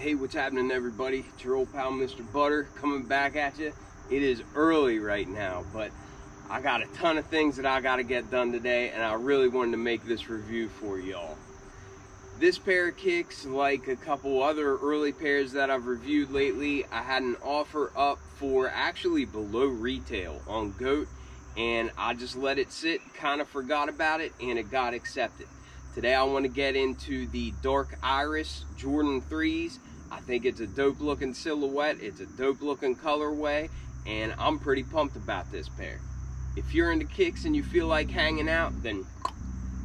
Hey, what's happening, everybody? It's your old pal Mr. Butter coming back at you. It is early right now, but I got a ton of things that I got to get done today, and I really wanted to make this review for y'all. This pair of kicks, like a couple other early pairs that I've reviewed lately, I had an offer up for actually below retail on GOAT, and I just let it sit, kind of forgot about it, and it got accepted. Today I want to get into the Dark Iris Jordan 3s. I think it's a dope looking silhouette, it's a dope looking colorway, and I'm pretty pumped about this pair. If you're into kicks and you feel like hanging out, then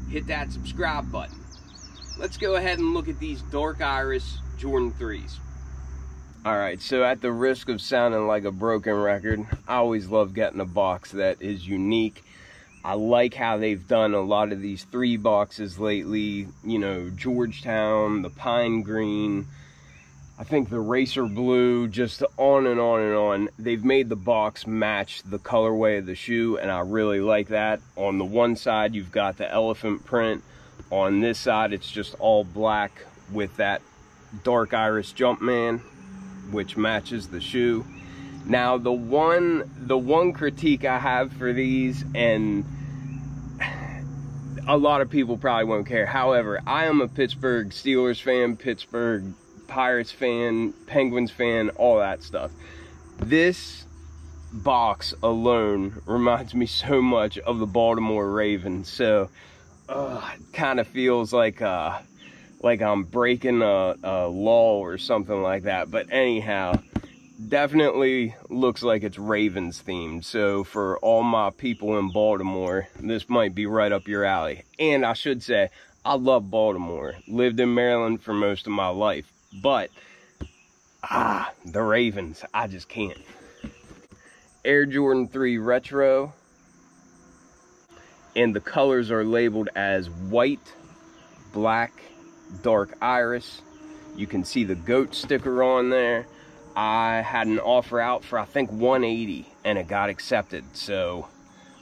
hit that subscribe button. Let's go ahead and look at these Dark Iris Jordan 3s. Alright, so at the risk of sounding like a broken record, I always love getting a box that is unique. I like how they've done a lot of these 3 boxes lately, you know, Georgetown, the Pine Green, I think the Racer Blue, just on and on and on. They've made the box match the colorway of the shoe, and I really like that. On the one side, you've got the elephant print. On this side, it's just all black with that Dark Iris Jumpman, which matches the shoe. Now, the one critique I have for these, and a lot of people probably won't care. However, I am a Pittsburgh Steelers fan, Pittsburgh Pirates fan, Penguins fan, all that stuff. This box alone reminds me so much of the Baltimore Ravens. So it kind of feels like I'm breaking a law or something like that. But anyhow, definitely looks like it's Ravens themed. So for all my people in Baltimore, this might be right up your alley. And I should say, I love Baltimore. Lived in Maryland for most of my life. But, the Ravens, I just can't. Air Jordan 3 Retro. And the colors are labeled as white, black, dark iris. You can see the GOAT sticker on there. I had an offer out for, I think, $180, and it got accepted. So,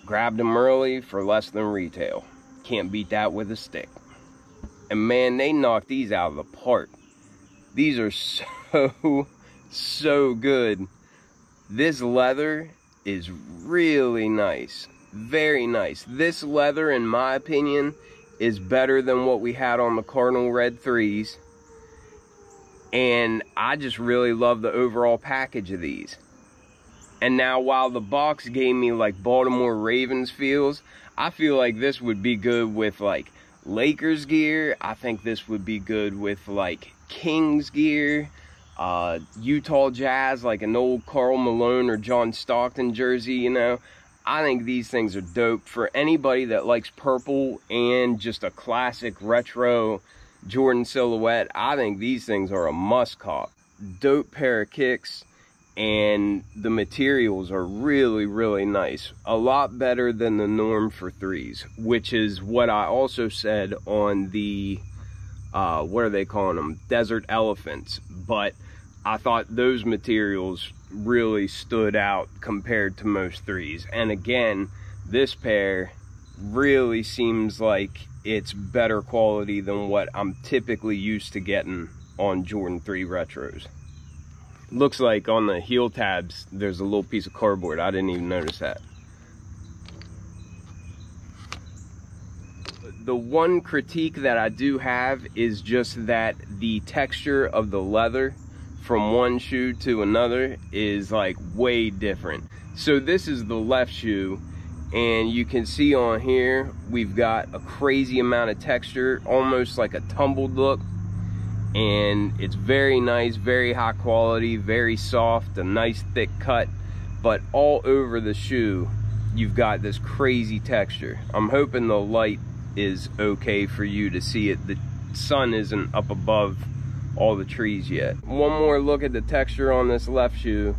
grabbed them early for less than retail. Can't beat that with a stick. And man, they knocked these out of the park. These are so good. This leather is really nice. Very nice. This leather, in my opinion, is better than what we had on the Cardinal Red 3s. And I just really love the overall package of these. And now, while the box gave me like Baltimore Ravens feels, I feel like this would be good with like Lakers gear. I think this would be good with like Kings gear, Utah Jazz, like an old Karl Malone or John Stockton jersey, you know. I think these things are dope for anybody that likes purple and just a classic retro Jordan silhouette. I think these things are a must cop. Dope pair of kicks, and the materials are really nice. A lot better than the norm for 3s, which is what I also said on the what are they calling them, Desert Elephants. But I thought those materials really stood out compared to most 3s. And again, this pair really seems like it's better quality than what I'm typically used to getting on Jordan 3 retros. Looks like on the heel tabs there's a little piece of cardboard. I didn't even notice that. The one critique that I do have is just that the texture of the leather from one shoe to another is like way different. So this is the left shoe, and you can see on here we've got a crazy amount of texture, almost like a tumbled look. And it's very nice, very high quality, very soft, a nice thick cut. But all over the shoe, you've got this crazy texture. I'm hoping the light is okay for you to see it. The sun isn't up above all the trees yet. One more look at the texture on this left shoe,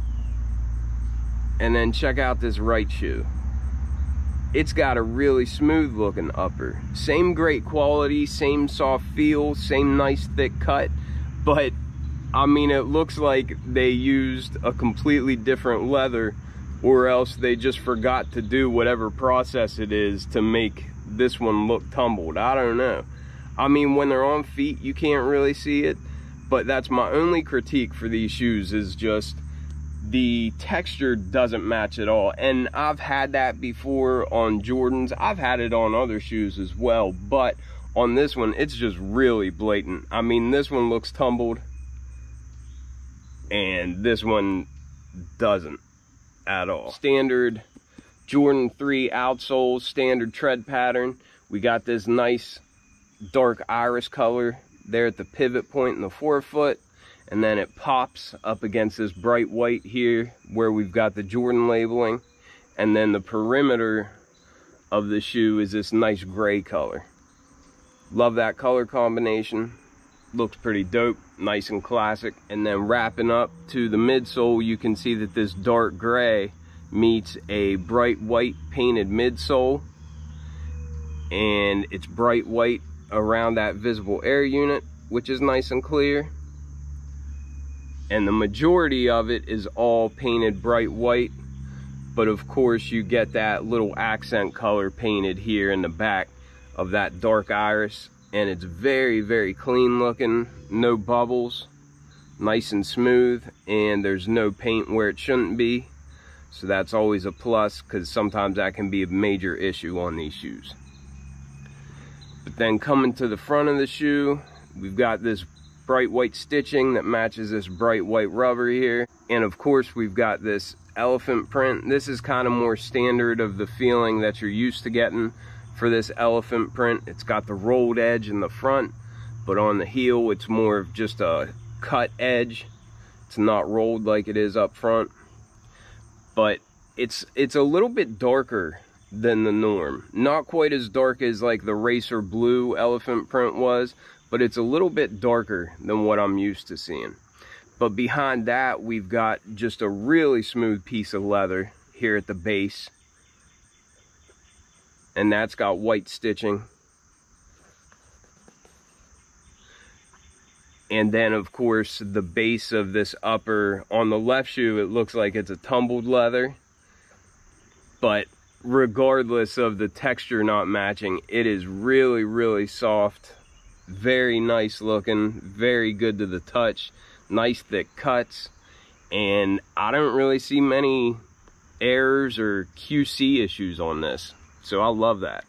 and then check out this right shoe. It's got a really smooth looking upper. Same great quality, same soft feel, same nice thick cut, but I mean, it looks like they used a completely different leather, or else they just forgot to do whatever process it is to make this one look tumbled. I don't know. I mean, when they're on feet, you can't really see it, But that's my only critique for these shoes, is just the texture doesn't match at all. And I've had that before on Jordans. I've had it on other shoes as well, but on this one, it's just really blatant. I mean, this one looks tumbled, and this one doesn't at all. Standard Jordan 3 outsole, standard tread pattern. We got this nice dark iris color there at the pivot point in the forefoot, and then it pops up against this bright white here where we've got the Jordan labeling, and then the perimeter of the shoe is this nice gray color. Love that color combination. Looks pretty dope, nice and classic. And then wrapping up to the midsole, you can see that this dark gray meets a bright white painted midsole, and it's bright white around that visible air unit, which is nice and clear. And the majority of it is all painted bright white, but of course you get that little accent color painted here in the back of that dark iris, and it's very, very clean looking, no bubbles, nice and smooth, and there's no paint where it shouldn't be. So that's always a plus, because sometimes that can be a major issue on these shoes. But then coming to the front of the shoe, we've got this bright white stitching that matches this bright white rubber here. And of course, we've got this elephant print. This is kind of more standard of the feeling that you're used to getting for this elephant print. It's got the rolled edge in the front, but on the heel, it's more of just a cut edge. It's not rolled like it is up front, but it's a little bit darker than the norm. Not quite as dark as like the racer blue elephant print was, but it's a little bit darker than what I'm used to seeing. But behind that, we've got just a really smooth piece of leather here at the base, and that's got white stitching. And then of course the base of this upper on the left shoe, it looks like it's a tumbled leather, but regardless of the texture not matching, it is really, really soft, very nice looking, very good to the touch, nice thick cuts, and I don't really see many errors or QC issues on this, so I love that.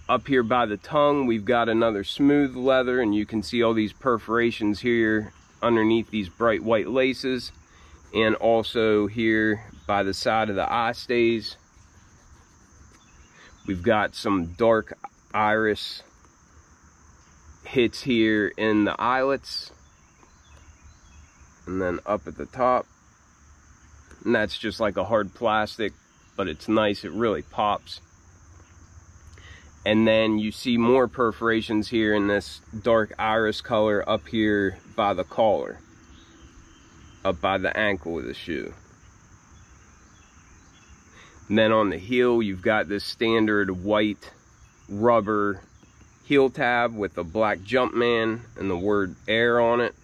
Up here by the tongue, we've got another smooth leather, and you can see all these perforations here underneath these bright white laces, and also here by the side of the eye stays, we've got some dark iris hits here in the eyelets, and then up at the top, and that's just like a hard plastic, but it's nice, it really pops. And then you see more perforations here in this dark iris color up here by the collar, up by the ankle of the shoe. And then on the heel, you've got this standard white rubber heel tab with a black Jumpman and the word air on it.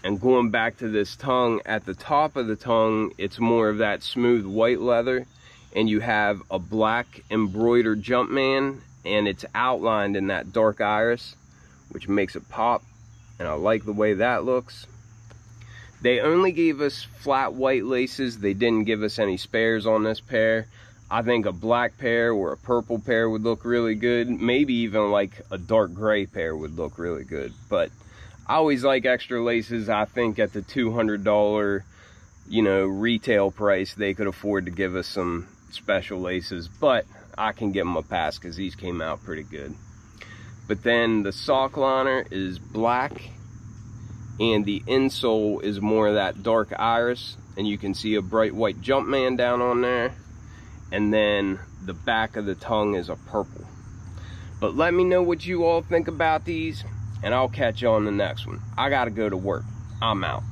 And going back to this tongue, at the top of the tongue, it's more of that smooth white leather, and you have a black embroidered Jumpman, and it's outlined in that dark iris, which makes it pop, and I like the way that looks. They only gave us flat white laces. They didn't give us any spares on this pair. I think a black pair or a purple pair would look really good. Maybe even like a dark gray pair would look really good. But I always like extra laces. I think at the $200, retail price, they could afford to give us some special laces. But I can give them a pass because these came out pretty good. But then the sock liner is black, and the insole is more of that dark iris, and you can see a bright white Jumpman down on there. And then the back of the tongue is a purple. But let me know what you all think about these, and I'll catch you on the next one. I gotta go to work. I'm out.